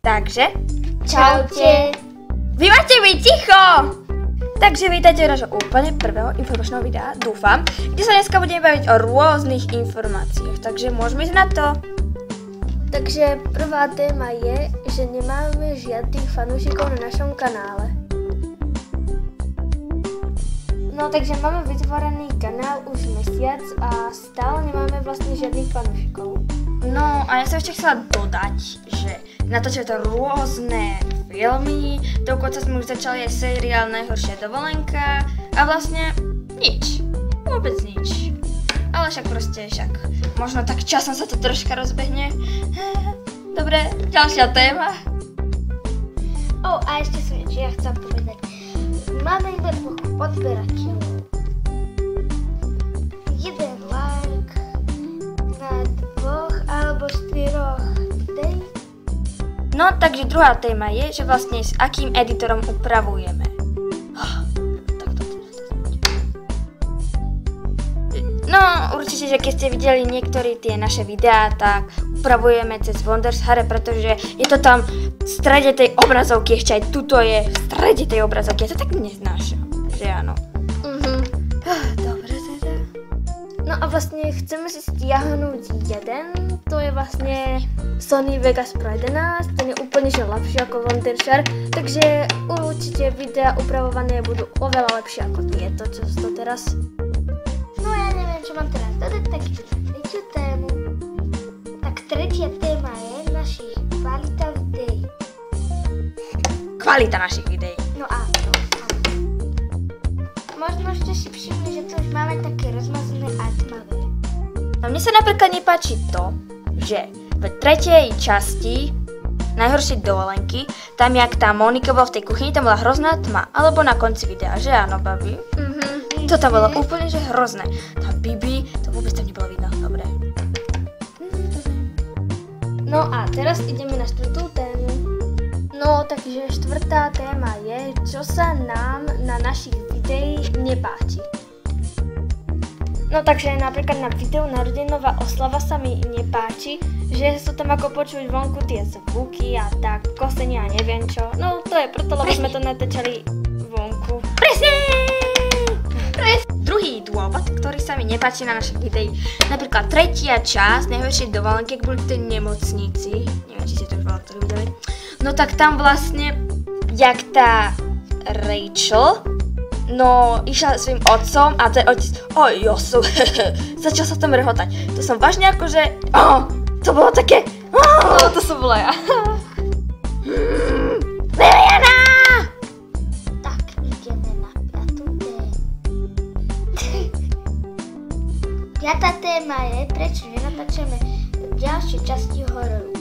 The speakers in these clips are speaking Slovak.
Takže, Čaute. Vy máte byť ticho! Takže vítajte u našho úplne prvého informačného videa, dúfam, kde sa dneska budeme baviť o rôznych informáciách, takže môžeme ísť na to. Takže prvá téma je, že nemáme žiadnych fanúšikov na našom kanále. No takže máme vytvorený kanál už mesiac a stále nemáme vlastne žiadnych fanúšikov. No a ja som ešte chcela dodať, že natáčame to rôzne filmy, dokonca sme už začali aj seriál Najhoršia dovolenka a vlastne nič, vôbec nič. Ale však možno tak časom sa to troška rozbehne. Dobre, ďalšia téma. A ešte som niečo ja chcem povedať. Máme iba 2 podberateľov. 1 like na 2 alebo 4 videí. No, takže druhá téma je, že vlastne s akým editorom upravujeme. No, určite, že keď ste videli niektoré tie naše videá, tak upravujeme cez Wondershare, pretože je to tam v strede tej obrazovky, ešte aj tuto je v strede tej obrazovky, ja to tak neznášam, že áno. Dobre teda. No a vlastne chceme si stiahnuť jeden, to je vlastne Sony Vegas Pro 11, ten je úplne že lepší ako Wondershare, takže určite videá upravované budú oveľa lepšie ako tieto, čo sú to teraz. No ja neviem, čo mám teraz dodať, tak tretiu tému. Tak tretia téma je našich kvalita videí. Kvalita našich videí. No áno. Možno ste si všimli, že tu už máme také rozmazané a tmavé. No mne sa napríklad nepáči to, že v tretej časti Najhoršej dovolenky, tam jak tá Monika bola v tej kuchyni, tam bola hrozná tma, alebo na konci videa, že áno, babi? To tam bolo úplne, že hrozné. Tá Bibi, to vôbec tam nebolo vidno, dobre. No a teraz ideme na 4. tému. No, takže 4. téma je, čo sa nám na našich videí nepáči. No takže napríklad na videu Narodenová oslava sa mi nepáči, že sú tam ako počuť vonku tie zvuky a tak, kosenie a neviem čo. No to je preto, lebo sme to natáčali vonku. Presne! Druhý dôvod, ktorý sa mi nepáči na našich videí, napríklad tretia časť Najhoršej dovolenky, ak boli v tej nemocnici, neviem, či ste to už veľa ktorí videli, no tak tam vlastne, jak tá Rachel, no išla svojím otcom a ten otec, začal sa tam rehotať. To som vážne akože, to bolo také, to som bola ja. Liliana! Tak, ideme na 5. tému. 5. téma je, prečo nenatáčame ďalšie časti hororu.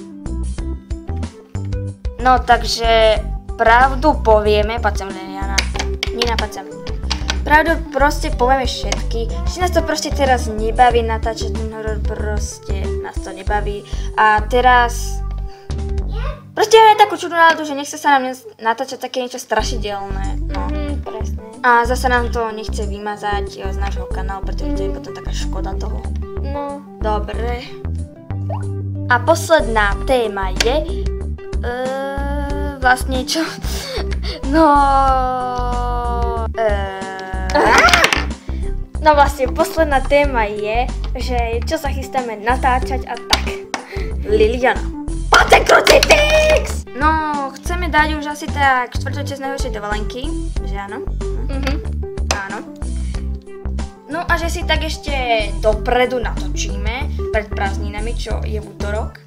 No takže pravdu povieme, poď sem Liliana. Nina, poď sem. Pravdu proste povieme všetky, že nás to proste teraz nebaví natáčať ten horor, proste nás to nebaví. A teraz proste máme takú čudnú náladu, že nechce sa nám natáčať také niečo strašidelné. No. Presne. A zase nám to nechce vymazať z nášho kanálu, pretože to je potom taká škoda toho. No. Dobre. A posledná téma je vlastne čo? No vlastne posledná téma je, že čo sa chystáme natáčať a tak. Liliana. Poď ten krucifix! No, chceme dať už asi tak 4. časť Najhoršej dovolenky, že áno? Áno. No a že si tak ešte dopredu natočíme pred prázdninami, čo je v útorok,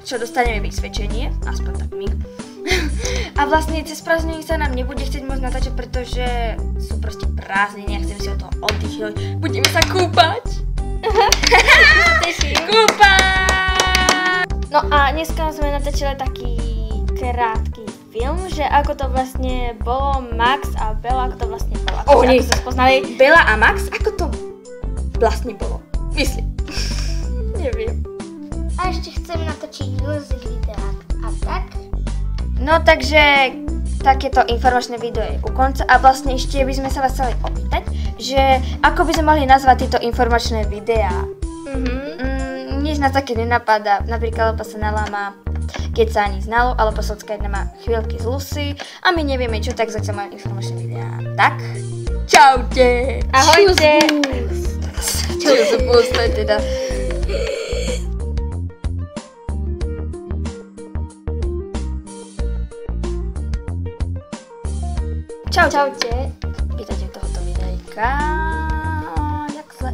čo dostaneme vysvedčenie, aspoň tak my. A vlastne cez prázdniny sa nám nebude chcieť môcť natáčať, pretože sú proste prázdniny a chceme si od toho oddychnúť. Budeme sa kúpať. Kúpať! No a dneska sme natáčali taký krátky film, že ako to vlastne bolo Max a Bella, ako to vlastne bolo. Ako sa spoznali. Bella a Max, ako to vlastne bolo? Myslím. Neviem. A ešte chceme natočiť music videá a tak. No takže takéto informačné video je u konca a vlastne ešte by sme sa vás chceli opýtať, že ako by sme mohli nazvať tieto informačné videá. Nič nás také nenapadá, napríklad Lapa sa naláma. keď sa ani znalo, ale posledka jedna má chvíľky z Lucy a my nevieme čo, tak zatiaľ mám informačné videá. Tak, čaute! Ahojte! Čus, to je teda... Čaute. Vítajte v tohoto videjka. Jak zle,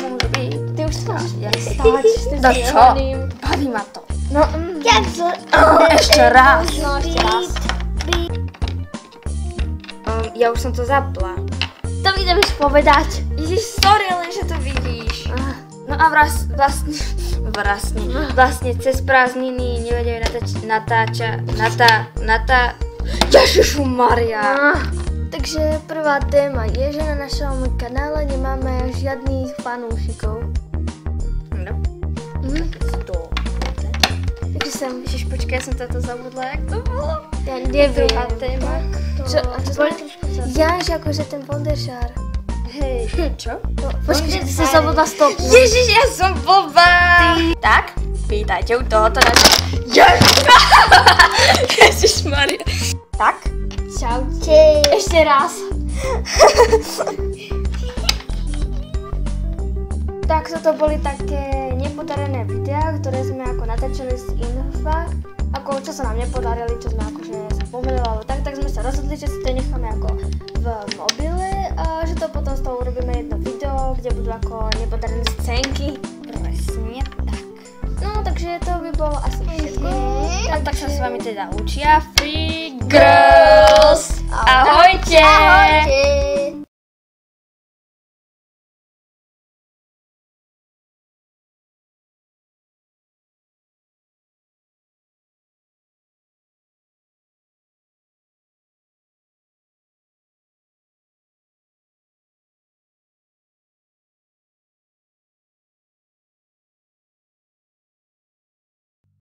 môže byť. Ty už sa stáť s tým zjeleným. Baví ma to. No, jak zle. Ešte raz. No, ešte raz. Ja už som to zapla. To ideš povedať. Ježiš, sorry, len že to vidíš. No a vlastne cez prázdniny nevedeli Ježišumaria. Takže prvá téma je, že na našom kanále nemáme žiadnych fanúšikov. No. Takže som... Ježiš, počkaj, ja som toto zabudla, jak to bolo. Ja neviem. Druhá téma. Ja, že akože ten Wondershare. Hej, čo? Počkaj, že ty si zabudla stop. Ježiš, ja som blbá. Tak, vítajte u tohoto našeho... Ježišmaria. Tak. Čaute. Ešte raz. Tak toto boli také nepodarené videá, ktoré sme ako natáčali z Infa. Ako čo sa nám nepodarili, čo sme akože sa pomýlili alebo tak sme sa rozhodli, že si to necháme ako v mobile a že to potom z toho urobíme jedno video, kde budú ako nepodarené scénky. Presne tak. No, takže to by bolo asi všetko. A tak sa s vami teda učia Free Girls. Ahojte! Ahojte!